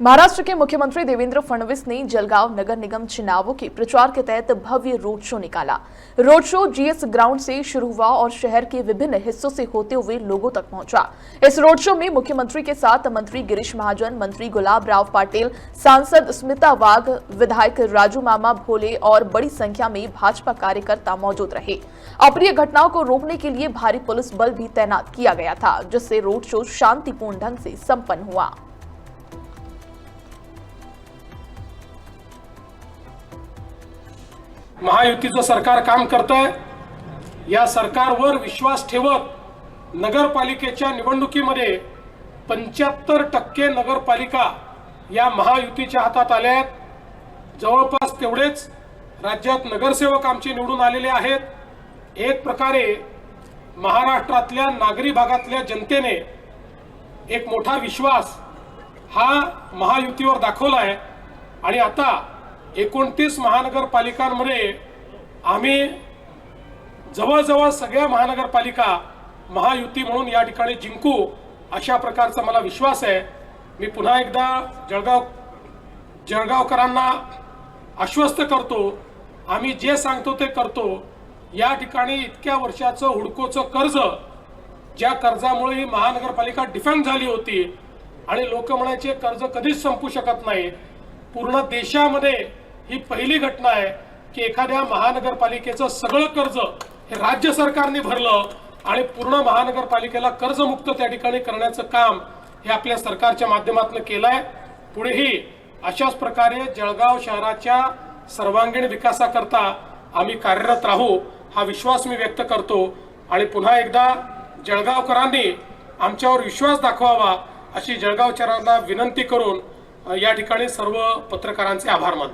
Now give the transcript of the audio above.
महाराष्ट्र के मुख्यमंत्री देवेंद्र फडणवीस ने जलगांव नगर निगम चुनावों के प्रचार के तहत भव्य रोड शो निकाला। रोड शो जीएस ग्राउंड से शुरू हुआ और शहर के विभिन्न हिस्सों से होते हुए लोगों तक पहुंचा। इस रोड शो में मुख्यमंत्री के साथ मंत्री गिरीश महाजन, मंत्री गुलाब राव पाटिल, सांसद स्मिता वाघ, विधायक राजू मामा भोले और बड़ी संख्या में भाजपा कार्यकर्ता मौजूद रहे। अप्रिय घटनाओं को रोकने के लिए भारी पुलिस बल भी तैनात किया गया था, जिससे रोड शो शांतिपूर्ण ढंग से संपन्न हुआ। महायुतीचं सरकार काम करतंय। या सरकारवर विश्वास ठेवत नगरपालिकेच्या निवडणुकीमध्ये 75% नगरपालिका या महायुतीच्या हातात आल्या आहेत। जवळपास तेवढेच राज्यात नगरसेवक आमचे निवडून आलेले आहेत। एक प्रकारे महाराष्ट्रातल्या नागरी भागातल्या जनतेने एक मोठा विश्वास हा महायुतीवर दाखवलाय आणि आता 29 महानगरपालिकांमध्ये आम्ही जवळजवळ सगळ्या महानगरपालिका महायुती म्हणून या ठिकाणी जिंकू अशा प्रकारचा मला विश्वास आहे। मी पुन्हा एकदा जळगावकरांना आश्वस्त करतो, आम्ही जे सांगतो ते करतो। या ठिकाणी इतक्या वर्षाचं हुडकोचं कर्ज, ज्या कर्जामुळे ही महानगरपालिका डिफॉल्ट झाली होती आणि लोक म्हणायचे कर्ज कधीच संपू शकत नाही, पूर्ण देशामध्ये ही पहिली घटना आहे की एखाद्या महानगरपालिकेचं सगळं कर्ज हे राज्य सरकारने भरलं आणि पूर्ण महानगरपालिकेला कर्जमुक्त त्या ठिकाणी करण्याचं काम हे आपल्या सरकारच्या माध्यमातून केलंय। पुढेही अशाच प्रकारे जळगाव शहराच्या सर्वांगीण विकासाकरता आम्ही कार्यरत राहू हा विश्वास मी व्यक्त करतो आणि पुन्हा एकदा जळगावकरांनी आमच्यावर विश्वास दाखवावा अशी जळगावकरांना विनंती करून या ठिकाणी सर्व पत्रकारांचे आभार मानतो।